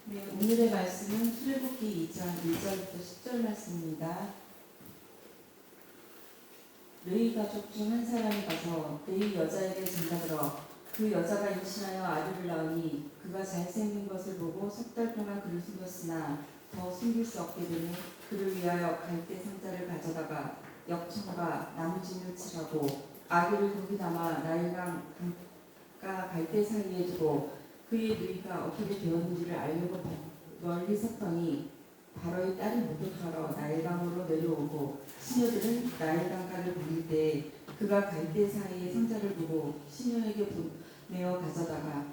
네, 오늘의 말씀은 출애굽기 2장 1절부터 10절 말씀입니다. 르이 가족 중 한 사람이 가서 르이 여자에게 전가들어 그 여자가 임신하여 아들을 낳으니 그가 잘생긴 것을 보고 석 달 동안 그를 숨겼으나 더 숨길 수 없게 되니 그를 위하여 갈대 상자를 가져다가 역청과 나무진을 칠하고 아기를 거기 담아 나일강 강가 갈대 사이에 두고 그의 누이가 어떻게 되었는지를 알려고 멀리 섰더니 바로의 딸이 목욕하러 나일강으로 내려오고 시녀들은 나일강가를 보낼 때 그가 갈대 사이에 상자를 보고 시녀에게 보내어 가져다가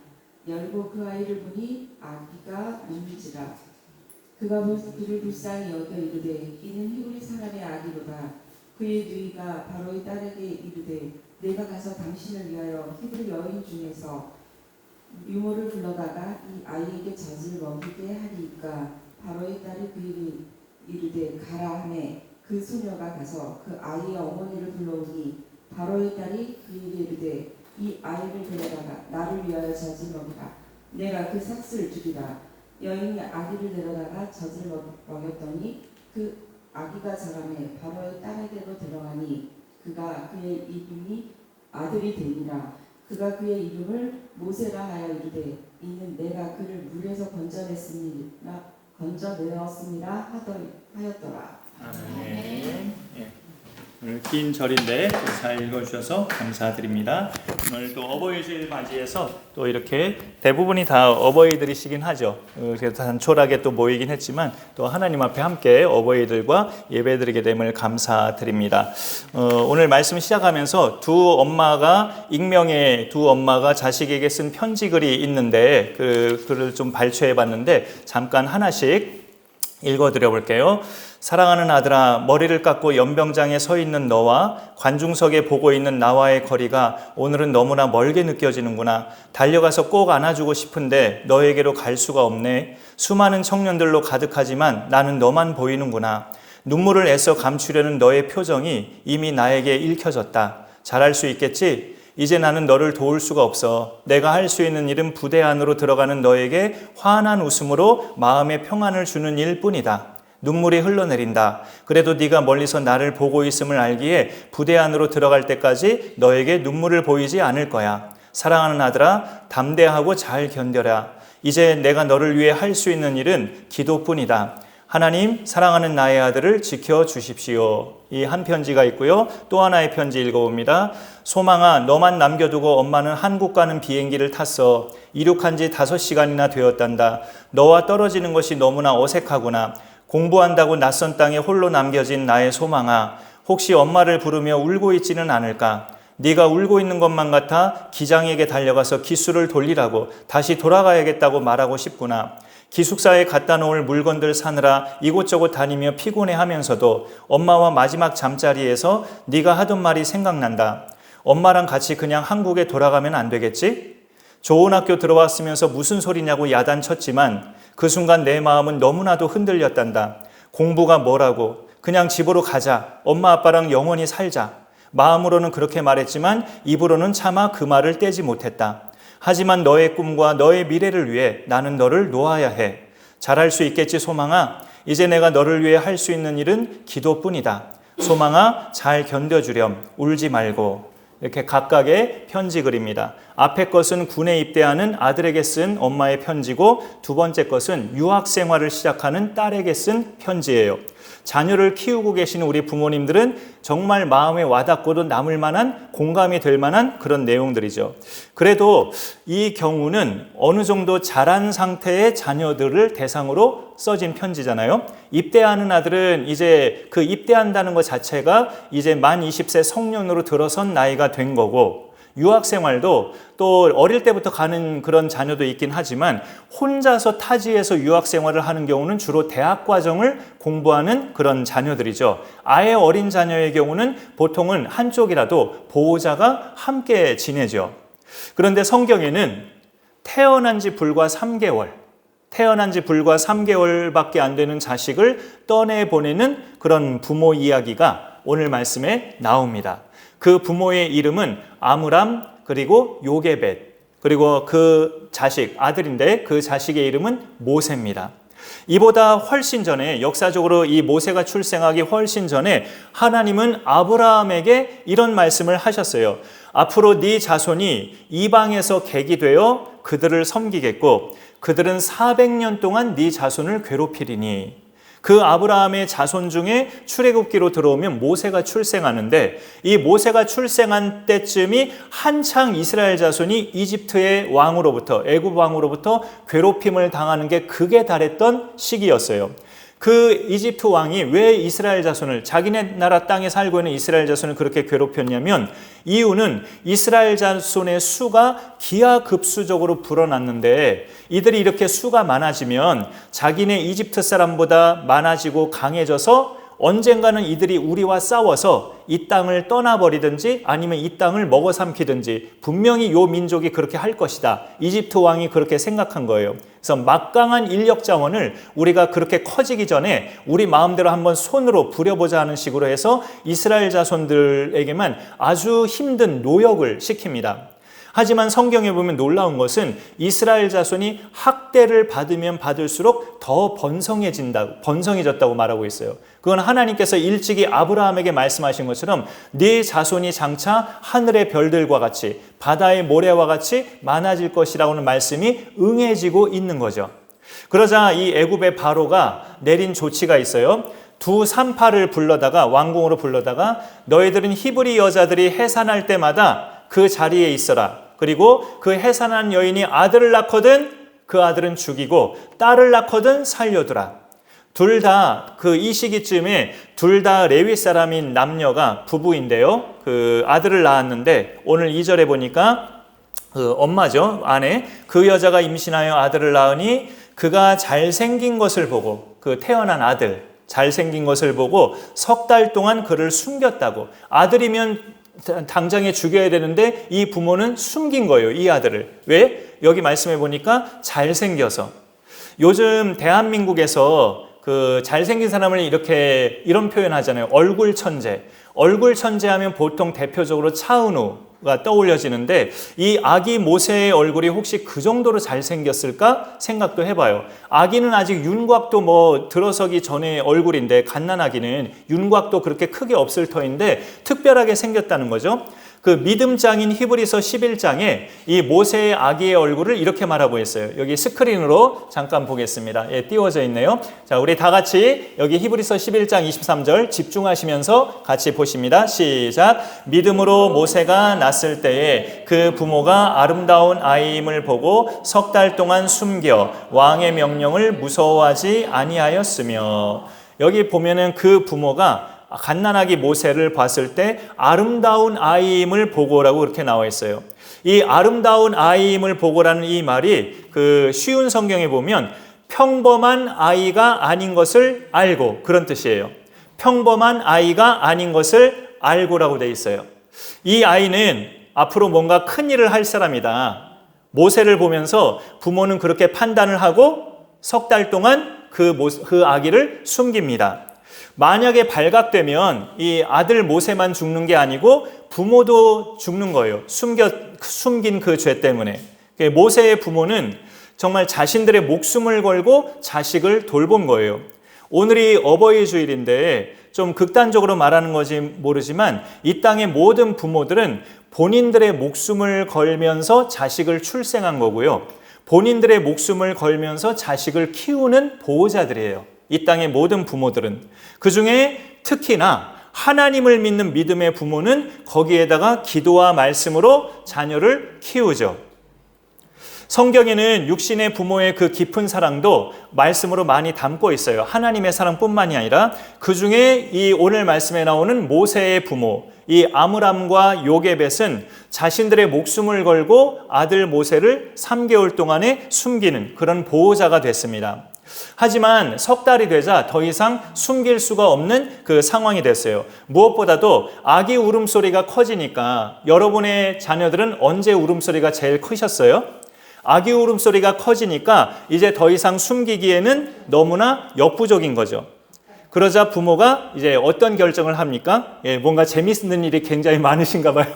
열고 그 아이를 보니 아기가 눈물지라. 그가 그를 불쌍히 여겨 이르되 이는 히브리 사람의 아기로다. 그의 누이가 바로의 딸에게 이르되 내가 가서 당신을 위하여 히브리 여인 중에서 유모를 불러다가 이 아이에게 젖을 먹이게 하리이까. 바로의 딸이 그에게 이르되 가라 하매 그 소녀가 가서 그 아이의 어머니를 불러오니 바로의 딸이 그에게 이르되 이 아이를 데려다가 나를 위하여 젖을 먹이라. 내가 그 삭슬을 주리라. 여인이 아기를 데려다가 젖을 먹였더니 그 아기가 자라매 바로의 딸에게로 들어가니 그가 그의 이름이 아들이 되니라. 그가 그의 이름을 모세라 하여 이르되 이는 내가 그를 물에서 건져내었습니다 하였더라. 아멘. 예. 오늘 긴 절인데 잘 읽어주셔서 감사드립니다. 오늘 또 어버이주일 맞이해서 또 이렇게 대부분이 다 어버이들이시긴 하죠. 그래서 단촐하게 또 모이긴 했지만 또 하나님 앞에 함께 어버이들과 예배드리게 됨을 감사드립니다. 오늘 말씀 시작하면서 익명의 두 엄마가 자식에게 쓴 편지글이 있는데 그 글을 좀 발췌해봤는데 잠깐 하나씩 읽어드려 볼게요. 사랑하는 아들아, 머리를 깎고 연병장에 서 있는 너와 관중석에 보고 있는 나와의 거리가 오늘은 너무나 멀게 느껴지는구나. 달려가서 꼭 안아주고 싶은데 너에게로 갈 수가 없네. 수많은 청년들로 가득하지만 나는 너만 보이는구나. 눈물을 애써 감추려는 너의 표정이 이미 나에게 읽혀졌다. 잘할 수 있겠지? 이제 나는 너를 도울 수가 없어. 내가 할 수 있는 일은 부대 안으로 들어가는 너에게 환한 웃음으로 마음의 평안을 주는 일뿐이다. 눈물이 흘러내린다. 그래도 네가 멀리서 나를 보고 있음을 알기에 부대 안으로 들어갈 때까지 너에게 눈물을 보이지 않을 거야. 사랑하는 아들아, 담대하고 잘 견뎌라. 이제 내가 너를 위해 할 수 있는 일은 기도뿐이다. 하나님, 사랑하는 나의 아들을 지켜주십시오. 이 한 편지가 있고요. 또 하나의 편지 읽어봅니다. 소망아, 너만 남겨두고 엄마는 한국 가는 비행기를 탔어. 이륙한 지 5시간이나 되었단다. 너와 떨어지는 것이 너무나 어색하구나. 공부한다고 낯선 땅에 홀로 남겨진 나의 소망아, 혹시 엄마를 부르며 울고 있지는 않을까? 네가 울고 있는 것만 같아 기장에게 달려가서 기수를 돌리라고, 다시 돌아가야겠다고 말하고 싶구나. 기숙사에 갖다 놓을 물건들 사느라 이곳저곳 다니며 피곤해하면서도 엄마와 마지막 잠자리에서 네가 하던 말이 생각난다. 엄마랑 같이 그냥 한국에 돌아가면 안 되겠지? 좋은 학교 들어왔으면서 무슨 소리냐고 야단쳤지만 그 순간 내 마음은 너무나도 흔들렸단다. 공부가 뭐라고, 그냥 집으로 가자. 엄마 아빠랑 영원히 살자. 마음으로는 그렇게 말했지만 입으로는 차마 그 말을 떼지 못했다. 하지만 너의 꿈과 너의 미래를 위해 나는 너를 놓아야 해. 잘할 수 있겠지 소망아. 이제 내가 너를 위해 할 수 있는 일은 기도뿐이다. 소망아, 잘 견뎌주렴. 울지 말고. 이렇게 각각의 편지 글입니다. 앞에 것은 군에 입대하는 아들에게 쓴 엄마의 편지고, 두 번째 것은 유학 생활을 시작하는 딸에게 쓴 편지예요. 자녀를 키우고 계시는 우리 부모님들은 정말 마음에 와닿고도 남을 만한, 공감이 될 만한 그런 내용들이죠. 그래도 이 경우는 어느 정도 자란 상태의 자녀들을 대상으로 써진 편지잖아요. 입대하는 아들은 이제 그 입대한다는 것 자체가 이제 만 20세 성년으로 들어선 나이가 된 거고, 유학생활도 또 어릴 때부터 가는 그런 자녀도 있긴 하지만 혼자서 타지에서 유학생활을 하는 경우는 주로 대학 과정을 공부하는 그런 자녀들이죠. 아예 어린 자녀의 경우는 보통은 한쪽이라도 보호자가 함께 지내죠. 그런데 성경에는 태어난 지 불과 3개월밖에 안 되는 자식을 떠내보내는 그런 부모 이야기가 오늘 말씀에 나옵니다. 그 부모의 이름은 아므람 그리고 요게벳. 그리고 그 자식, 아들인데 그 자식의 이름은 모세입니다. 이보다 훨씬 전에, 역사적으로 이 모세가 출생하기 훨씬 전에 하나님은 아브라함에게 이런 말씀을 하셨어요. 앞으로 네 자손이 이방에서 객이 되어 그들을 섬기겠고 그들은 400년 동안 네 자손을 괴롭히리니. 그 아브라함의 자손 중에 출애굽기로 들어오면 모세가 출생하는데, 이 모세가 출생한 때쯤이 한창 이스라엘 자손이 이집트의 왕으로부터, 애굽 왕으로부터 괴롭힘을 당하는 게 극에 달했던 시기였어요. 그 이집트 왕이 왜 이스라엘 자손을, 자기네 나라 땅에 살고 있는 이스라엘 자손을 그렇게 괴롭혔냐면, 이유는 이스라엘 자손의 수가 기하급수적으로 불어났는데, 이들이 이렇게 수가 많아지면 자기네 이집트 사람보다 많아지고 강해져서 언젠가는 이들이 우리와 싸워서 이 땅을 떠나버리든지 아니면 이 땅을 먹어 삼키든지 분명히 요 민족이 그렇게 할 것이다. 이집트 왕이 그렇게 생각한 거예요. 그래서 막강한 인력 자원을 우리가 그렇게 커지기 전에 우리 마음대로 한번 손으로 부려보자 하는 식으로 해서 이스라엘 자손들에게만 아주 힘든 노역을 시킵니다. 하지만 성경에 보면 놀라운 것은 이스라엘 자손이 학대를 받으면 받을수록 더 번성해졌다고 말하고 있어요. 그건 하나님께서 일찍이 아브라함에게 말씀하신 것처럼 네 자손이 장차 하늘의 별들과 같이 바다의 모래와 같이 많아질 것이라고 하는 말씀이 응해지고 있는 거죠. 그러자 이 애굽의 바로가 내린 조치가 있어요. 두 산파를 불러다가, 왕궁으로 불러다가, 너희들은 히브리 여자들이 해산할 때마다 그 자리에 있어라. 그리고 그 해산한 여인이 아들을 낳거든 그 아들은 죽이고 딸을 낳거든 살려두라. 둘 다 이 시기쯤에 둘 다 레위 사람인 남녀가 부부인데요. 그 아들을 낳았는데 오늘 2절에 보니까 그 엄마죠, 아내, 그 여자가 임신하여 아들을 낳으니 그가 잘생긴 것을 보고, 그 태어난 아들 잘생긴 것을 보고 석 달 동안 그를 숨겼다고. 아들이면 당장에 죽여야 되는데 이 부모는 숨긴 거예요, 이 아들을. 왜? 여기 말씀해 보니까 잘생겨서. 요즘 대한민국에서 그 잘생긴 사람을 이런 표현 하잖아요. 얼굴 천재. 얼굴 천재 하면 보통 대표적으로 차은우가 떠올려지는데, 이 아기 모세의 얼굴이 혹시 그 정도로 잘생겼을까 생각도 해봐요. 아기는 아직 윤곽도 들어서기 전에 얼굴인데, 갓난아기는 윤곽도 그렇게 크게 없을 터인데 특별하게 생겼다는 거죠. 그 믿음장인 히브리서 11장에 이 모세의 아기의 얼굴을 이렇게 말하고 있어요. 여기 스크린으로 잠깐 보겠습니다. 예, 띄워져 있네요. 자, 우리 다 같이 여기 히브리서 11장 23절 집중하시면서 같이 보십니다. 시작. 믿음으로 모세가 낳았을 때에 그 부모가 아름다운 아이임을 보고 석 달 동안 숨겨 왕의 명령을 무서워하지 아니하였으며. 여기 보면은 그 부모가 갓난아기 모세를 봤을 때 아름다운 아이임을 보고라고 그렇게 나와 있어요. 이 아름다운 아이임을 보고라는 이 말이 그 쉬운 성경에 보면 평범한 아이가 아닌 것을 알고, 그런 뜻이에요. 평범한 아이가 아닌 것을 알고라고 돼 있어요. 이 아이는 앞으로 뭔가 큰 일을 할 사람이다. 모세를 보면서 부모는 그렇게 판단을 하고 석 달 동안 그 아기를 숨깁니다. 만약에 발각되면 이 아들 모세만 죽는 게 아니고 부모도 죽는 거예요. 숨긴 그 죄 때문에. 모세의 부모는 정말 자신들의 목숨을 걸고 자식을 돌본 거예요. 오늘이 어버이 주일인데 좀 극단적으로 말하는 건지 모르지만 이 땅의 모든 부모들은 본인들의 목숨을 걸면서 자식을 출생한 거고요. 본인들의 목숨을 걸면서 자식을 키우는 보호자들이에요. 이 땅의 모든 부모들은. 그 중에 특히나 하나님을 믿는 믿음의 부모는 거기에다가 기도와 말씀으로 자녀를 키우죠. 성경에는 육신의 부모의 그 깊은 사랑도 말씀으로 많이 담고 있어요. 하나님의 사랑뿐만이 아니라 그 중에 이 오늘 말씀에 나오는 모세의 부모, 이 아므람과 요게벳은 자신들의 목숨을 걸고 아들 모세를 3개월 동안에 숨기는 그런 보호자가 됐습니다. 하지만 석 달이 되자 더 이상 숨길 수가 없는 그 상황이 됐어요. 무엇보다도 아기 울음소리가 커지니까, 여러분의 자녀들은 언제 울음소리가 제일 크셨어요? 아기 울음소리가 커지니까 이제 더 이상 숨기기에는 너무나 역부족인 거죠. 그러자 부모가 이제 어떤 결정을 합니까? 뭔가 재밌는 일이 굉장히 많으신가 봐요.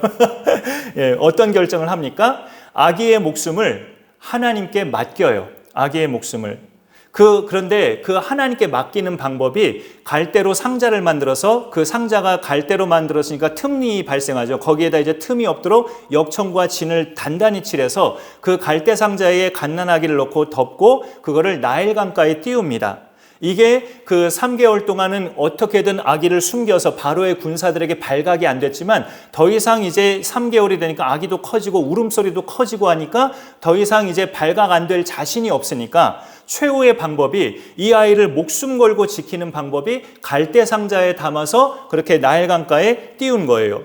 어떤 결정을 합니까? 아기의 목숨을 하나님께 맡겨요. 아기의 목숨을. 그런데 그 하나님께 맡기는 방법이 갈대로 상자를 만들어서 그 상자가 갈대로 만들었으니까 틈이 발생하죠. 거기에다 이제 틈이 없도록 역청과 진을 단단히 칠해서 그 갈대 상자에 갓난아기를 넣고 덮고 그거를 나일강가에 띄웁니다. 이게 그 3개월 동안은 어떻게든 아기를 숨겨서 바로의 군사들에게 발각이 안 됐지만 더 이상 이제 3개월이 되니까 아기도 커지고 울음소리도 커지고 하니까 더 이상 이제 발각 안 될 자신이 없으니까 최후의 방법이 이 아이를 목숨 걸고 지키는 방법이 갈대 상자에 담아서 그렇게 나일강가에 띄운 거예요.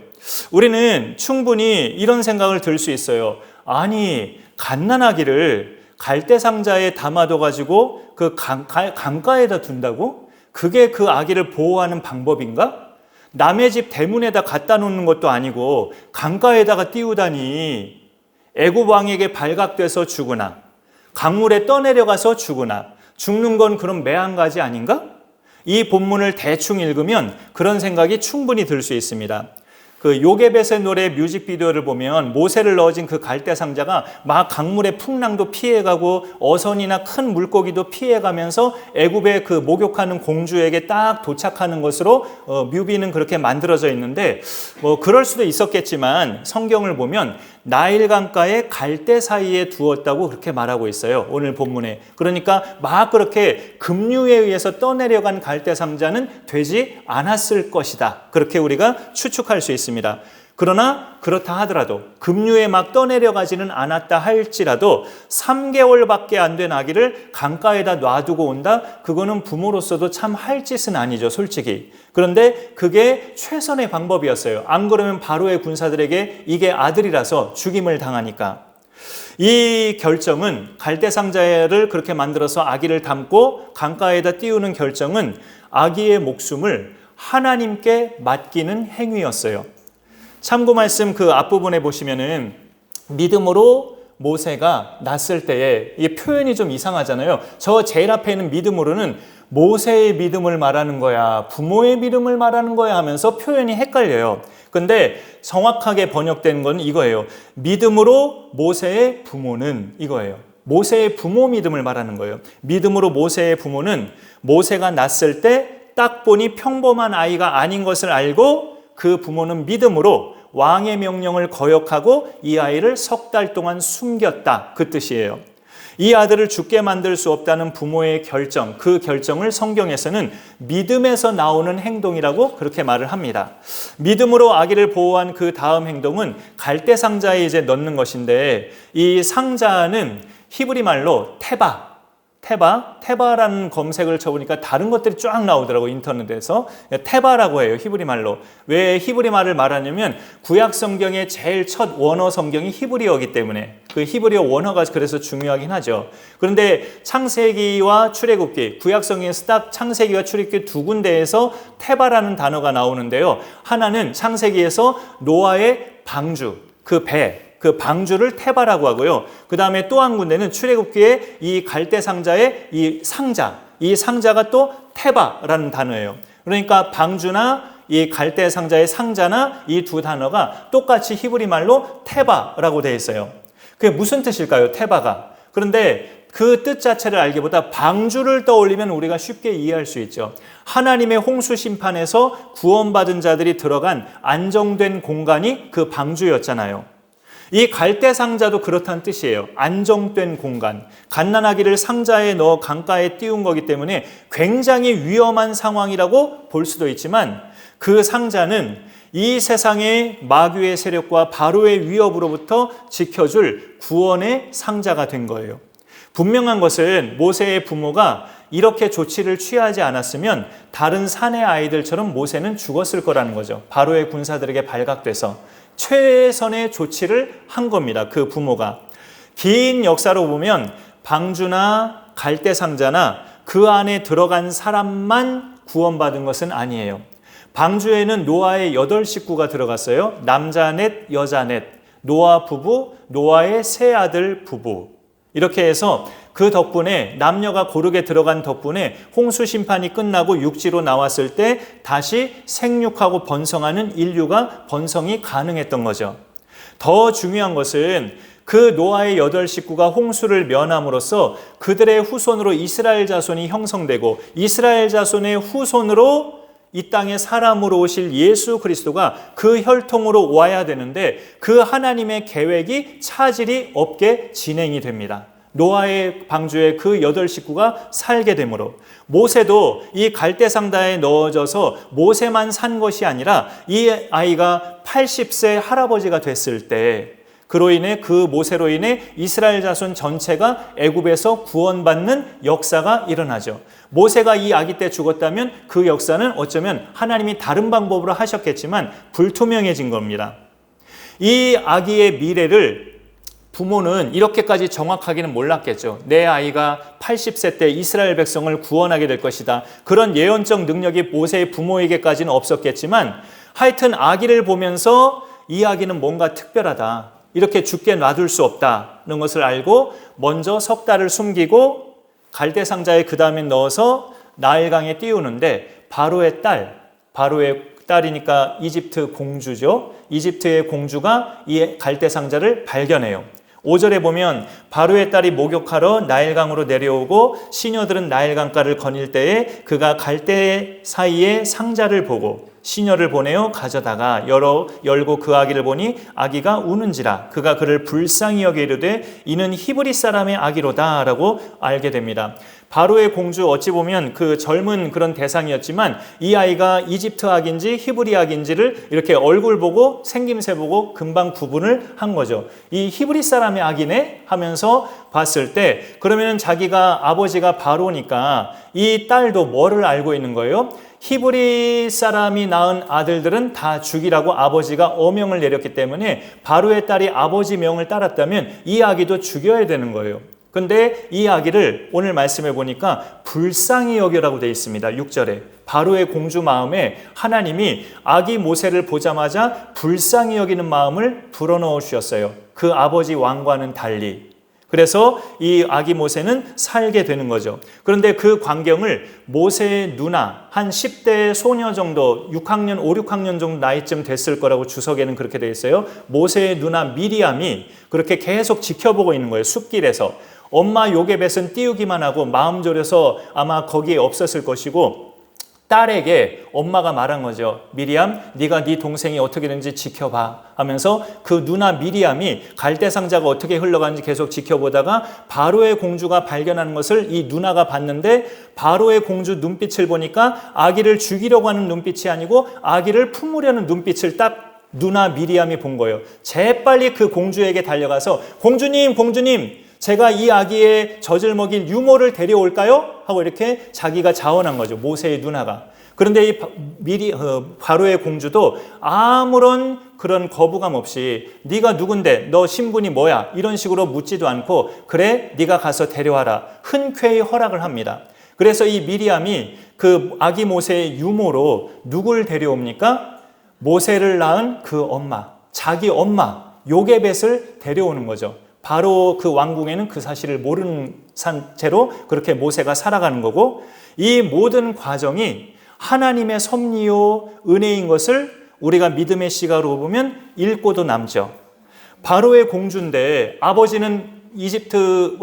우리는 충분히 이런 생각을 들 수 있어요. 아니, 갓난아기를 갈대 상자에 담아둬 가지고 그 강가에다 둔다고? 그게 그 아기를 보호하는 방법인가? 남의 집 대문에다 갖다 놓는 것도 아니고 강가에다가 띄우다니. 애굽 왕에게 발각돼서 죽으나 강물에 떠내려가서 죽으나 죽는 건 그럼 매한가지 아닌가? 이 본문을 대충 읽으면 그런 생각이 충분히 들 수 있습니다. 그 요게벳의 노래 뮤직비디오를 보면 모세를 넣어진 그 갈대 상자가 막 강물의 풍랑도 피해가고 어선이나 큰 물고기도 피해가면서 애굽의 그 목욕하는 공주에게 딱 도착하는 것으로 뮤비는 그렇게 만들어져 있는데 뭐 그럴 수도 있었겠지만 성경을 보면 나일강가에 갈대 사이에 두었다고 그렇게 말하고 있어요. 오늘 본문에. 그러니까 막 그렇게 급류에 의해서 떠내려간 갈대 상자는 되지 않았을 것이다. 그렇게 우리가 추측할 수 있습니다. 그러나 그렇다 하더라도 급류에 막 떠내려가지는 않았다 할지라도 3개월밖에 안 된 아기를 강가에다 놔두고 온다? 그거는 부모로서도 참 할 짓은 아니죠, 솔직히. 그런데 그게 최선의 방법이었어요. 안 그러면 바로의 군사들에게 이게 아들이라서 죽임을 당하니까. 이 결정은 갈대 상자를 그렇게 만들어서 아기를 담고 강가에다 띄우는 결정은 아기의 목숨을 하나님께 맡기는 행위였어요. 참고 말씀 그 앞부분에 보시면은 믿음으로 모세가 났을 때에 이 표현이 좀 이상하잖아요. 저 제일 앞에 있는 믿음으로는 모세의 믿음을 말하는 거야, 부모의 믿음을 말하는 거야 하면서 표현이 헷갈려요. 근데 정확하게 번역된 건 이거예요. 믿음으로 모세의 부모는 이거예요. 모세의 부모 믿음을 말하는 거예요. 믿음으로 모세의 부모는 모세가 났을 때 딱 보니 평범한 아이가 아닌 것을 알고 그 부모는 믿음으로 왕의 명령을 거역하고 이 아이를 3달 동안 숨겼다. 그 뜻이에요. 이 아들을 죽게 만들 수 없다는 부모의 결정, 그 결정을 성경에서는 믿음에서 나오는 행동이라고 그렇게 말을 합니다. 믿음으로 아기를 보호한 그 다음 행동은 갈대 상자에 이제 넣는 것인데 이 상자는 히브리 말로 테바라는 검색을 쳐보니까 다른 것들이 쫙 나오더라고, 인터넷에서. 테바라고 해요, 히브리 말로. 왜 히브리 말을 말하냐면 구약 성경의 제일 첫 원어 성경이 히브리어이기 때문에 그 히브리어 원어가 그래서 중요하긴 하죠. 그런데 창세기와 출애굽기, 구약 성경에서 딱 창세기와 출애굽기 두 군데에서 테바라는 단어가 나오는데요. 하나는 창세기에서 노아의 방주, 그 방주를 테바라고 하고요. 그 다음에 또 한 군데는 출애굽기에 이 갈대 상자의 이 상자가 또 테바라는 단어예요. 그러니까 방주나 이 갈대 상자의 상자나 이 두 단어가 똑같이 히브리 말로 테바라고 되어 있어요. 그게 무슨 뜻일까요? 테바가. 그런데 그 뜻 자체를 알기보다 방주를 떠올리면 우리가 쉽게 이해할 수 있죠. 하나님의 홍수 심판에서 구원받은 자들이 들어간 안정된 공간이 그 방주였잖아요. 이 갈대 상자도 그렇다는 뜻이에요. 안정된 공간. 갓난아기를 상자에 넣어 강가에 띄운 거기 때문에 굉장히 위험한 상황이라고 볼 수도 있지만 그 상자는 이 세상의 마귀의 세력과 바로의 위협으로부터 지켜줄 구원의 상자가 된 거예요. 분명한 것은 모세의 부모가 이렇게 조치를 취하지 않았으면 다른 산의 아이들처럼 모세는 죽었을 거라는 거죠. 바로의 군사들에게 발각돼서. 최선의 조치를 한 겁니다. 그 부모가. 긴 역사로 보면 방주나 갈대 상자나 그 안에 들어간 사람만 구원받은 것은 아니에요. 방주에는 노아의 8식구가 들어갔어요. 남자 넷, 여자 넷, 노아 부부, 노아의 세 아들 부부. 이렇게 해서 그 덕분에 남녀가 고르게 들어간 덕분에 홍수 심판이 끝나고 육지로 나왔을 때 다시 생육하고 번성하는 인류가 번성이 가능했던 거죠. 더 중요한 것은 그 노아의 8식구가 홍수를 면함으로써 그들의 후손으로 이스라엘 자손이 형성되고 이스라엘 자손의 후손으로 이 땅에 사람으로 오실 예수 그리스도가 그 혈통으로 와야 되는데 그 하나님의 계획이 차질이 없게 진행이 됩니다. 노아의 방주에 그 8식구가 살게 되므로 모세도 이 갈대상자에 넣어져서 모세만 산 것이 아니라 이 아이가 80세 할아버지가 됐을 때 그로 인해 그 모세로 인해 이스라엘 자손 전체가 애굽에서 구원받는 역사가 일어나죠. 모세가 이 아기 때 죽었다면 그 역사는 어쩌면 하나님이 다른 방법으로 하셨겠지만 불투명해진 겁니다. 이 아기의 미래를 부모는 이렇게까지 정확하게는 몰랐겠죠. 내 아이가 80세 때 이스라엘 백성을 구원하게 될 것이다. 그런 예언적 능력이 모세의 부모에게까지는 없었겠지만 하여튼 아기를 보면서 이 아기는 뭔가 특별하다. 이렇게 죽게 놔둘 수 없다는 것을 알고 먼저 석 달을 숨기고 갈대상자에 그 다음에 넣어서 나일강에 띄우는데 바로의 딸이니까 이집트 공주죠. 이집트의 공주가 이 갈대상자를 발견해요. 5절에 보면 바로의 딸이 목욕하러 나일강으로 내려오고 시녀들은 나일강가를 거닐 때에 그가 갈대 사이에 상자를 보고 시녀를 보내어 가져다가 열고 그 아기를 보니 아기가 우는지라 그가 그를 불쌍히 여겨 이르되 이는 히브리 사람의 아기로다 라고 알게 됩니다. 바로의 공주 어찌 보면 그 젊은 그런 대상이었지만 이 아이가 이집트 아기인지 히브리 아기인지를 이렇게 얼굴 보고 생김새 보고 금방 구분을 한 거죠. 이 히브리 사람의 아기네 하면서 봤을 때 그러면 자기가 아버지가 바로니까 이 딸도 뭐를 알고 있는 거예요? 히브리 사람이 낳은 아들들은 다 죽이라고 아버지가 어명을 내렸기 때문에 바로의 딸이 아버지 명을 따랐다면 이 아기도 죽여야 되는 거예요. 근데 이 아기를 오늘 말씀해 보니까 불쌍히 여겨라고 되어 있습니다. 6절에 바로의 공주 마음에 하나님이 아기 모세를 보자마자 불쌍히 여기는 마음을 불어넣어 주셨어요. 그 아버지 왕과는 달리. 그래서 이 아기 모세는 살게 되는 거죠. 그런데 그 광경을 모세의 누나 한 10대 소녀 정도 6학년, 5, 6학년 정도 나이쯤 됐을 거라고 주석에는 그렇게 되어 있어요. 모세의 누나 미리암이 그렇게 계속 지켜보고 있는 거예요. 숲길에서. 엄마 요게벳은 띄우기만 하고 마음 졸여서 아마 거기에 없었을 것이고 딸에게 엄마가 말한 거죠. 미리암, 네가 네 동생이 어떻게 되는지 지켜봐 하면서 그 누나 미리암이 갈대상자가 어떻게 흘러가는지 계속 지켜보다가 바로의 공주가 발견하는 것을 이 누나가 봤는데 바로의 공주 눈빛을 보니까 아기를 죽이려고 하는 눈빛이 아니고 아기를 품으려는 눈빛을 딱 누나 미리암이 본 거예요. 재빨리 그 공주에게 달려가서 공주님 제가 이 아기의 젖을 먹일 유모를 데려올까요? 하고 이렇게 자기가 자원한 거죠. 모세의 누나가. 그런데 이 바로의 공주도 아무런 그런 거부감 없이 네가 누군데 너 신분이 뭐야 이런 식으로 묻지도 않고 그래 네가 가서 데려와라 흔쾌히 허락을 합니다. 그래서 이 미리암이 그 아기 모세의 유모로 누굴 데려옵니까? 모세를 낳은 그 엄마, 자기 엄마 요게벳을 데려오는 거죠. 바로 그 왕궁에는 그 사실을 모르는 채로 그렇게 모세가 살아가는 거고 이 모든 과정이 하나님의 섭리요 은혜인 것을 우리가 믿음의 시각으로 보면 읽고도 남죠. 바로의 공주인데 아버지는 이집트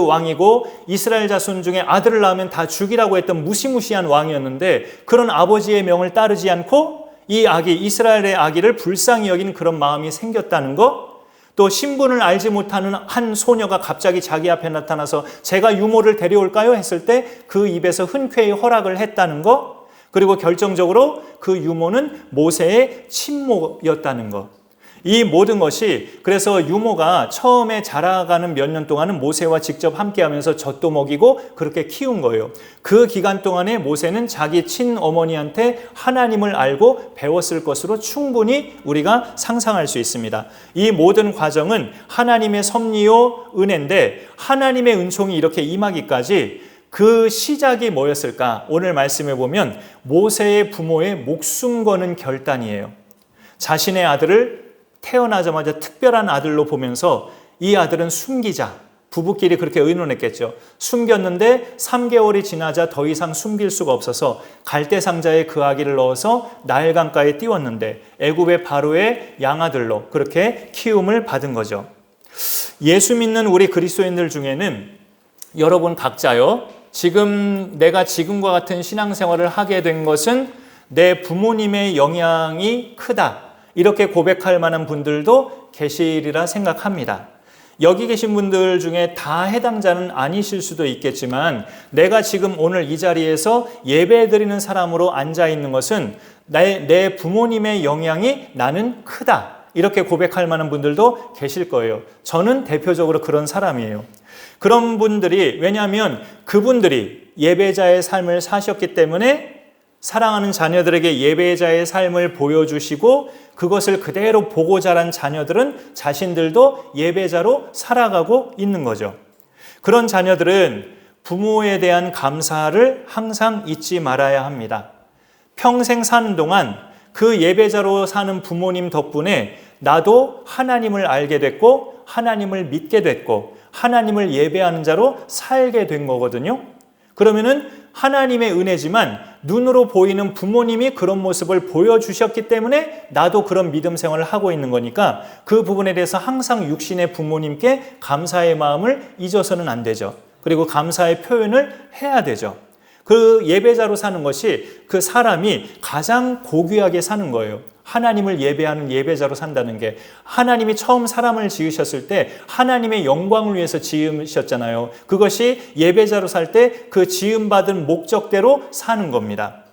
왕이고 이스라엘 자손 중에 아들을 낳으면 다 죽이라고 했던 무시무시한 왕이었는데 그런 아버지의 명을 따르지 않고 이 아기 이스라엘의 아기를 불쌍히 여기는 그런 마음이 생겼다는 거 또 신분을 알지 못하는 한 소녀가 갑자기 자기 앞에 나타나서 제가 유모를 데려올까요? 했을 때 그 입에서 흔쾌히 허락을 했다는 거 그리고 결정적으로 그 유모는 모세의 친모였다는 것. 이 모든 것이 그래서 유모가 처음에 자라가는 몇 년 동안은 모세와 직접 함께하면서 젖도 먹이고 그렇게 키운 거예요. 그 기간 동안에 모세는 자기 친어머니한테 하나님을 알고 배웠을 것으로 충분히 우리가 상상할 수 있습니다. 이 모든 과정은 하나님의 섭리요 은혜인데 하나님의 은총이 이렇게 임하기까지 그 시작이 뭐였을까? 오늘 말씀해 보면 모세의 부모의 목숨 거는 결단이에요. 자신의 아들을 태어나자마자 특별한 아들로 보면서 이 아들은 숨기자. 부부끼리 그렇게 의논했겠죠. 숨겼는데 3개월이 지나자 더 이상 숨길 수가 없어서 갈대상자에 그 아기를 넣어서 나일강가에 띄웠는데 애굽의 바로의 양아들로 그렇게 키움을 받은 거죠. 예수 믿는 우리 그리스도인들 중에는 여러분 각자요, 내가 지금과 같은 신앙생활을 하게 된 것은 내 부모님의 영향이 크다, 이렇게 고백할 만한 분들도 계시리라 생각합니다. 여기 계신 분들 중에 다 해당자는 아니실 수도 있겠지만, 내가 지금 오늘 이 자리에서 예배드리는 사람으로 앉아 있는 것은 내 부모님의 영향이 나는 크다, 이렇게 고백할 만한 분들도 계실 거예요. 저는 대표적으로 그런 사람이에요. 그런 분들이, 왜냐하면 그분들이 예배자의 삶을 사셨기 때문에 사랑하는 자녀들에게 예배자의 삶을 보여주시고, 그것을 그대로 보고 자란 자녀들은 자신들도 예배자로 살아가고 있는 거죠. 그런 자녀들은 부모에 대한 감사를 항상 잊지 말아야 합니다. 평생 사는 동안 그 예배자로 사는 부모님 덕분에 나도 하나님을 알게 됐고, 하나님을 믿게 됐고, 하나님을 예배하는 자로 살게 된 거거든요. 그러면은 하나님의 은혜지만 눈으로 보이는 부모님이 그런 모습을 보여주셨기 때문에 나도 그런 믿음 생활을 하고 있는 거니까, 그 부분에 대해서 항상 육신의 부모님께 감사의 마음을 잊어서는 안 되죠. 그리고 감사의 표현을 해야 되죠. 그 예배자로 사는 것이 그 사람이 가장 고귀하게 사는 거예요. 하나님을 예배하는 예배자로 산다는 게, 하나님이 처음 사람을 지으셨을 때 하나님의 영광을 위해서 지으셨잖아요. 그것이 예배자로 살 때 그 지음받은 목적대로 사는 겁니다.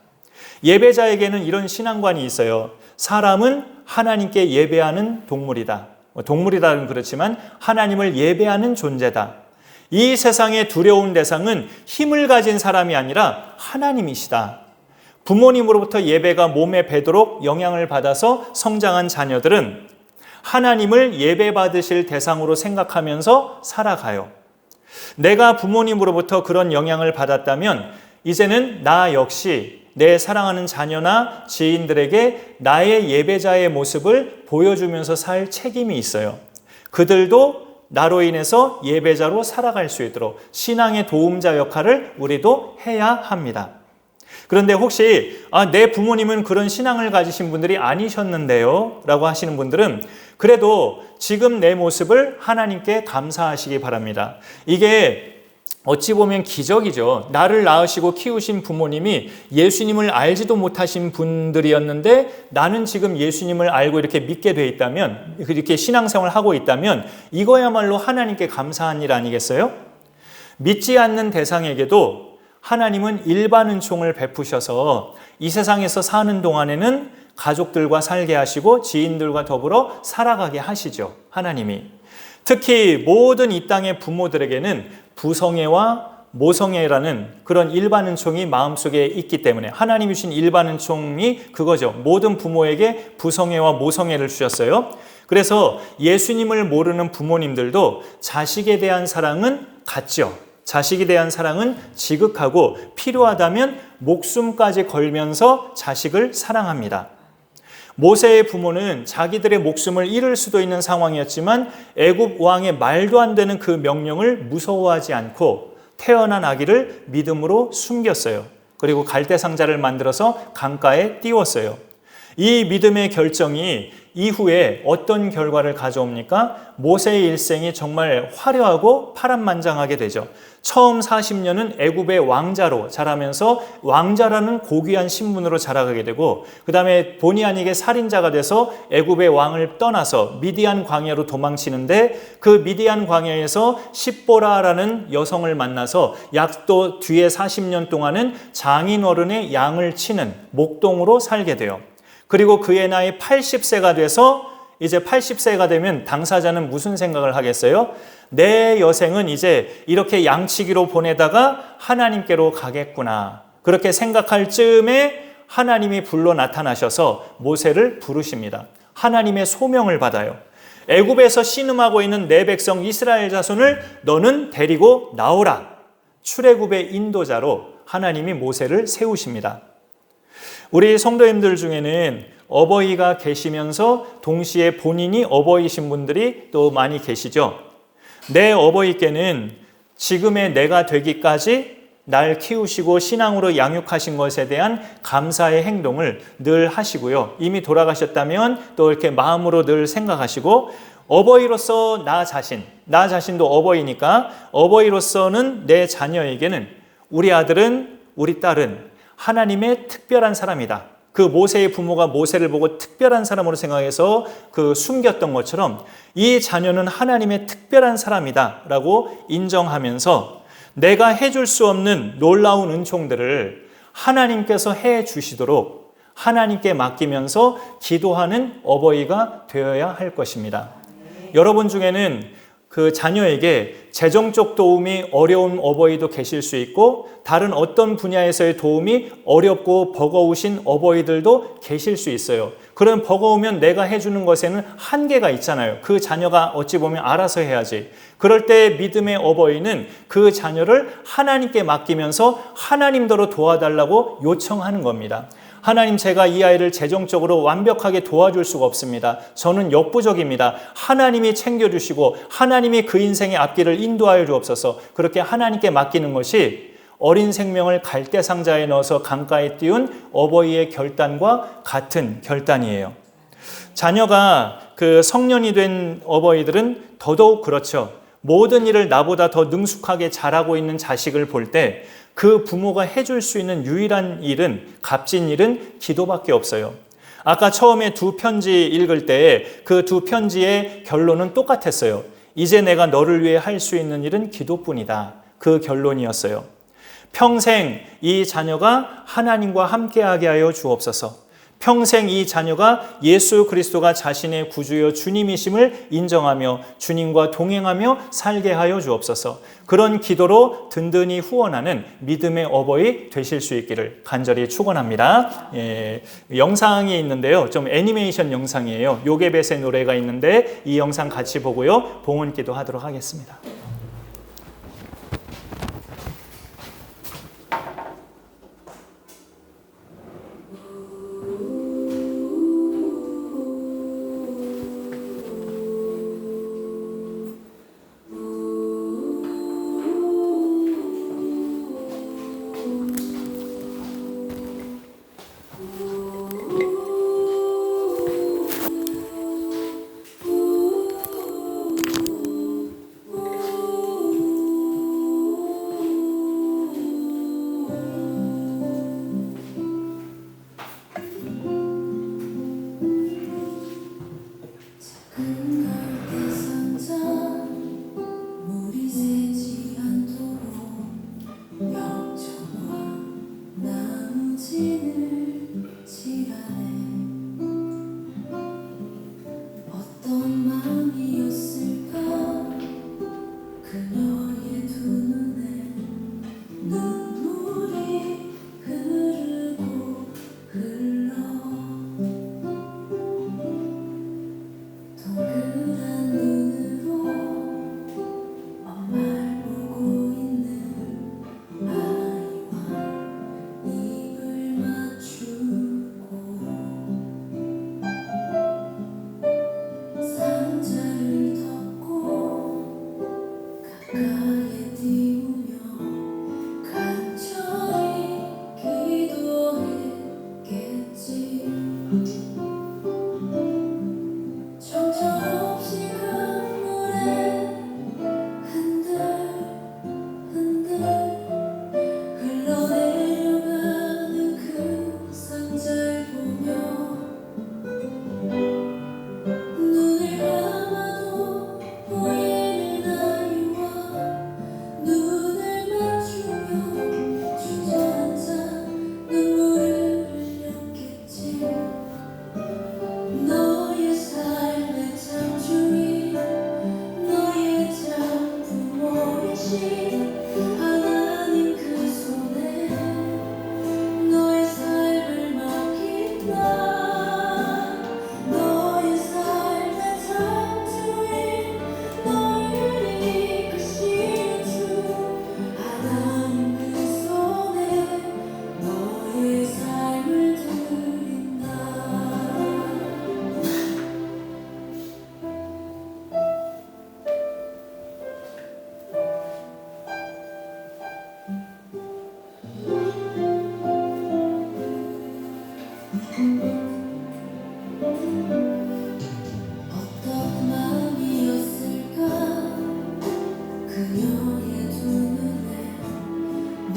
예배자에게는 이런 신앙관이 있어요. 사람은 하나님께 예배하는 동물이다. 동물이다는 그렇지만 하나님을 예배하는 존재다. 이 세상의 두려운 대상은 힘을 가진 사람이 아니라 하나님이시다. 부모님으로부터 예배가 몸에 배도록 영향을 받아서 성장한 자녀들은 하나님을 예배받으실 대상으로 생각하면서 살아가요. 내가 부모님으로부터 그런 영향을 받았다면 이제는 나 역시 내 사랑하는 자녀나 지인들에게 나의 예배자의 모습을 보여주면서 살 책임이 있어요. 그들도 나로 인해서 예배자로 살아갈 수 있도록 신앙의 도움자 역할을 우리도 해야 합니다. 그런데 혹시 내 부모님은 그런 신앙을 가지신 분들이 아니셨는데요 라고 하시는 분들은 그래도 지금 내 모습을 하나님께 감사하시기 바랍니다. 이게 어찌 보면 기적이죠. 나를 낳으시고 키우신 부모님이 예수님을 알지도 못하신 분들이었는데 나는 지금 예수님을 알고 이렇게 믿게 돼 있다면, 이렇게 신앙생활을 하고 있다면 이거야말로 하나님께 감사한 일 아니겠어요? 믿지 않는 대상에게도 하나님은 일반 은총을 베푸셔서 이 세상에서 사는 동안에는 가족들과 살게 하시고 지인들과 더불어 살아가게 하시죠. 하나님이. 특히 모든 이 땅의 부모들에게는 부성애와 모성애라는 그런 일반 은총이 마음속에 있기 때문에 하나님이 주신 일반 은총이 그거죠. 모든 부모에게 부성애와 모성애를 주셨어요. 그래서 예수님을 모르는 부모님들도 자식에 대한 사랑은 같죠. 자식에 대한 사랑은 지극하고 필요하다면 목숨까지 걸면서 자식을 사랑합니다. 모세의 부모는 자기들의 목숨을 잃을 수도 있는 상황이었지만 애굽 왕의 말도 안 되는 그 명령을 무서워하지 않고 태어난 아기를 믿음으로 숨겼어요. 그리고 갈대 상자를 만들어서 강가에 띄웠어요. 이 믿음의 결정이 이후에 어떤 결과를 가져옵니까? 모세의 일생이 정말 화려하고 파란만장하게 되죠. 처음 40년은 애굽의 왕자로 자라면서 왕자라는 고귀한 신분으로 자라가게 되고, 그 다음에 본의 아니게 살인자가 돼서 애굽의 왕을 떠나서 미디안 광야로 도망치는데, 그 미디안 광야에서 십보라라는 여성을 만나서 약 또 뒤에 40년 동안은 장인어른의 양을 치는 목동으로 살게 돼요. 그리고 그의 나이 80세가 돼서, 이제 80세가 되면 당사자는 무슨 생각을 하겠어요? 내 여생은 이제 이렇게 양치기로 보내다가 하나님께로 가겠구나. 그렇게 생각할 즈음에 하나님이 불러 나타나셔서 모세를 부르십니다. 하나님의 소명을 받아요. 애굽에서 신음하고 있는 내 백성 이스라엘 자손을 너는 데리고 나오라. 출애굽의 인도자로 하나님이 모세를 세우십니다. 우리 성도님들 중에는 어버이가 계시면서 동시에 본인이 어버이신 분들이 또 많이 계시죠. 내 어버이께는 지금의 내가 되기까지 날 키우시고 신앙으로 양육하신 것에 대한 감사의 행동을 늘 하시고요. 이미 돌아가셨다면 또 이렇게 마음으로 늘 생각하시고, 어버이로서 나 자신도 어버이니까 어버이로서는 내 자녀에게는 우리 아들은 우리 딸은 하나님의 특별한 사람이다. 그 모세의 부모가 모세를 보고 특별한 사람으로 생각해서 그 숨겼던 것처럼 이 자녀는 하나님의 특별한 사람이다 라고 인정하면서 내가 해줄 수 없는 놀라운 은총들을 하나님께서 해 주시도록 하나님께 맡기면서 기도하는 어버이가 되어야 할 것입니다. 여러분 중에는 그 자녀에게 재정적 도움이 어려운 어버이도 계실 수 있고 다른 어떤 분야에서의 도움이 어렵고 버거우신 어버이들도 계실 수 있어요. 그럼 버거우면 내가 해주는 것에는 한계가 있잖아요. 그 자녀가 어찌 보면 알아서 해야지. 그럴 때 믿음의 어버이는 그 자녀를 하나님께 맡기면서 하나님더러 도와달라고 요청하는 겁니다. 하나님, 제가 이 아이를 재정적으로 완벽하게 도와줄 수가 없습니다. 저는 역부족입니다. 하나님이 챙겨주시고 하나님이 그 인생의 앞길을 인도하여 주옵소서. 그렇게 하나님께 맡기는 것이 어린 생명을 갈대상자에 넣어서 강가에 띄운 어버이의 결단과 같은 결단이에요. 자녀가 그 성년이 된 어버이들은 더더욱 그렇죠. 모든 일을 나보다 더 능숙하게 잘하고 있는 자식을 볼 때 그 부모가 해줄 수 있는 유일한 일은, 값진 일은 기도밖에 없어요. 아까 처음에 두 편지 읽을 때 그 두 편지의 결론은 똑같았어요. 이제 내가 너를 위해 할 수 있는 일은 기도뿐이다. 그 결론이었어요. 평생 이 자녀가 하나님과 함께하게 하여 주옵소서. 평생 이 자녀가 예수 그리스도가 자신의 구주여 주님이심을 인정하며 주님과 동행하며 살게 하여 주옵소서. 그런 기도로 든든히 후원하는 믿음의 어버이 되실 수 있기를 간절히 축원합니다. 영상이 있는데요. 좀 애니메이션 영상이에요. 요게벳의 노래가 있는데 이 영상 같이 보고요. 봉헌 기도하도록 하겠습니다.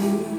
부르